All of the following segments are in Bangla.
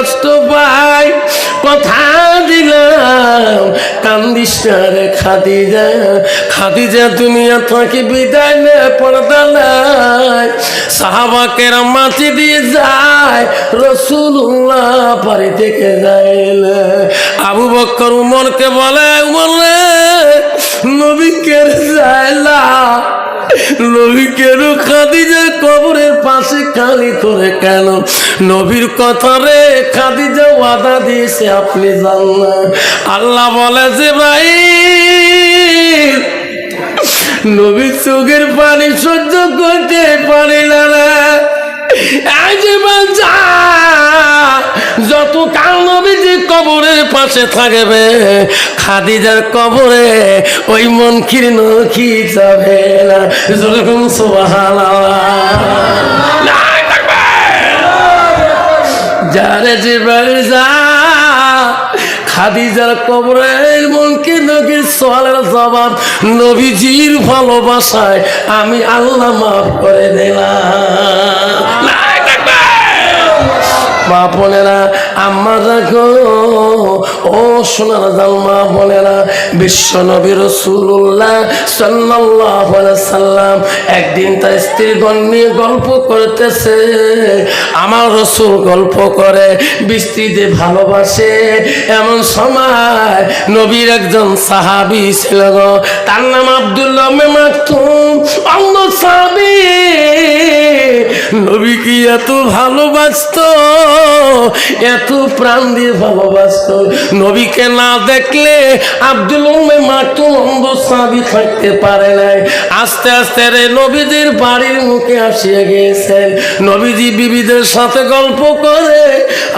কষ্ট পাই, কথা দিলাম কান্দিস না রে খাদিজা। খাদিজা দুনিয়া থেকে বিদায় নে, পর্দা নাই। সাহাবা কেরাম মাটি দিয়ে যায়, রাসূলুল্লাহ বাড়ি থেকে যায়। আবু বকর উমরকে বলে, উমর রে নবীকে যায় না, নবীকে খাদিজার কবরের পাশে খালি করে কেন? নবীর কথা রে খাদিজা ওয়াদা দিয়েছে আপনি জানেন। আল্লাহ বলে যে ভাই নবীর চোখের পানি সহ্য করতে পারি না রে, যত কাল নবীজি কবরের পাশে থাকবে খাদিজার কবরে ওই মন ক্ষীণ কি যাবে না। যেরকম সুবহানাল্লাহ, যারে জীবন যা খাদিজার কবরের মনকে নবীর সওয়ালের জবাব নবীজির ভালোবাসায় আমি আল্লাহ মাফ করে দিলাম। মা বোনেরা, আম্মা রাখো, ও সোনার জালমা বোনেরা, বিশ্ব নবী রাসূলুল্লাহ সাল্লাল্লাহু আলাইহি সাল্লাম একদিন তার স্ত্রীগণ নিয়ে গল্প করতেছে। আমার রাসূল গল্প করে, স্ত্রীদের ভালোবাসে। এমন সময় নবীর একজন সাহাবী ছিল, তার নাম আব্দুল্লাহ ইবনে মাকতুম, অন্ধ সাহাবী। নবী কি এত ভালোবাসতো, এত প্রাণ দিয়ে ভালোবাসতো। নবীকে না দেখলে আব্দুল্লাহ ইবনে মাকতুম অন্ধ সাহাবী থাকতে পারে নাই। আস্তে আস্তে রে নবীজির বাড়ির মুখে আসিয়া গিয়েছেন। নবীজি বিবিদের সাথে গল্প করে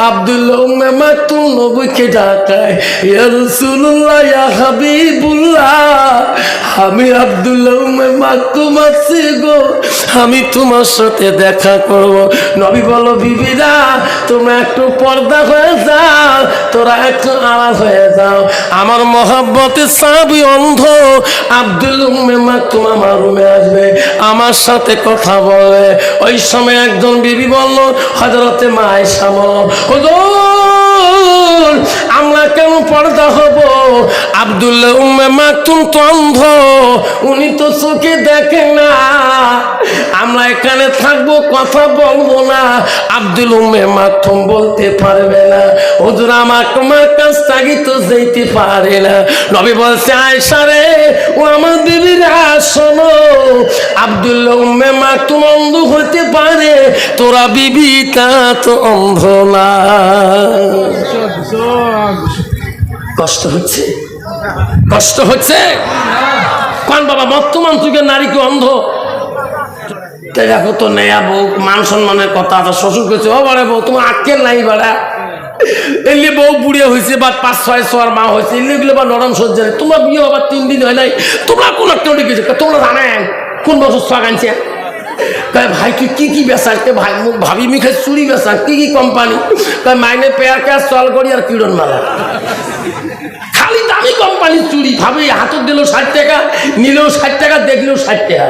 আব্দুল্লাহ ইবনে মাকতুম নবীকে ডাকায়, ইয়া রাসূলুল্লাহ, ইয়া হাবিবুল্লাহ, আমি আব্দুল্লাহ ইবনে মাকতুম আছি গো, আমি তোমার সাথে দেখা করব। নবী বলো, বিবিরা তোমরা একটু পর্দা হয়ে যাও, তোরা একটু আড়াল হয়ে যাও। আমার মহব্বতে সাহাবী অন্ধ আব্দুল্লাহ ইবনে মাকতুম আমার রুমে আসবে, আমার সাথে কথা বলে। ওই সময় একজন বিবি বলল, হযরতে মা আয়েশা বলো, হুজুর আমরা কেন পর্দা হব? আব্দুল্লাহ ইবনে মাকতুম তো অন্ধ, উনি তো চোখে দেখে না, আমরা এখানে থাকবো, কথা বলবো না, আব্দুল্লাহ ইবনে মাকতুম বলতে পারবে না। হুজুর আমার তোমার কাছ থেকে তো যেতে পারে না। নবী বলছে, আয়েশা রে, ও আমার বিবিরা শোনো, আব্দুল্লাহ ইবনে মাকতুম অন্ধ হতে পারে, তোরা বিবি তা তো অন্ধ না। কষ্ট হচ্ছে, কষ্ট হচ্ছে কোন বাবা? বর্তমান যুগের নারী কি অন্ধ? দেখো তো নেয়া বউ, মান সম্মানের কথা। শ্বশুর কেছে, ও বাড়ে বউ তোমার আক্কেল নাই বাড়া, এলে বউ বুড়িয়ে হয়েছে বা 5-6 মা হয়েছে, এগুলো বা নরম সহ্য নেই। তোমরা বিয়ে হবার 3 দিন হয় নাই, তোমরা কোন একটা গেছে, তোমরা জানেন কোন বছর শখ আনছে? ভাই তুই কি কি বেচা? ভাই ভাবি মিখে চুরি বেচা, কি কি কোম্পানি? মাইনে পেয়ার ক্যাশ চল করি আর কিরণ মালা, খালি দামি কোম্পানির চুরি। ভাবি হাতত দিল 60 টাকা, নিলেও 60 টাকা, দেখলেও 60 টাকা।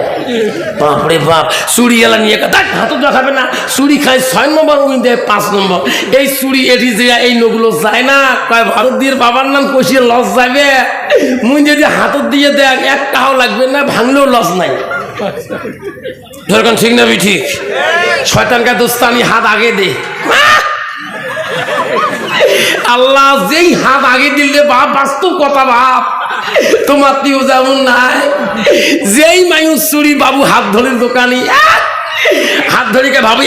বাপরে বাপ, চুরি এলা নিয়ে হাতত দেখাবে না, চুরি খায় 6 নম্বর, উনি দেয় 5 নম্বর। এই চুরি এটি যে এই নগুলো যায় না, কয় ভারত দিয়ে বাবার নাম কষিয়ে লস যাবে। মুই যদি হাতত দিয়ে দেখ 1 টাকাও লাগবে না, ভাঙলেও লস নাই। ধরকান ঠিক না? ঠিক। শয়তানকে দোস্তানি হাত আগে দে। আল্লাহ যেই হাত আগে দিলে বাপ, বাস্তব কথা বাপ, তোমার তিও যেমন নাই, যেই মায়ুস চুরি বাবু হাত ধরে দোকানি হাত ধরে ভাবি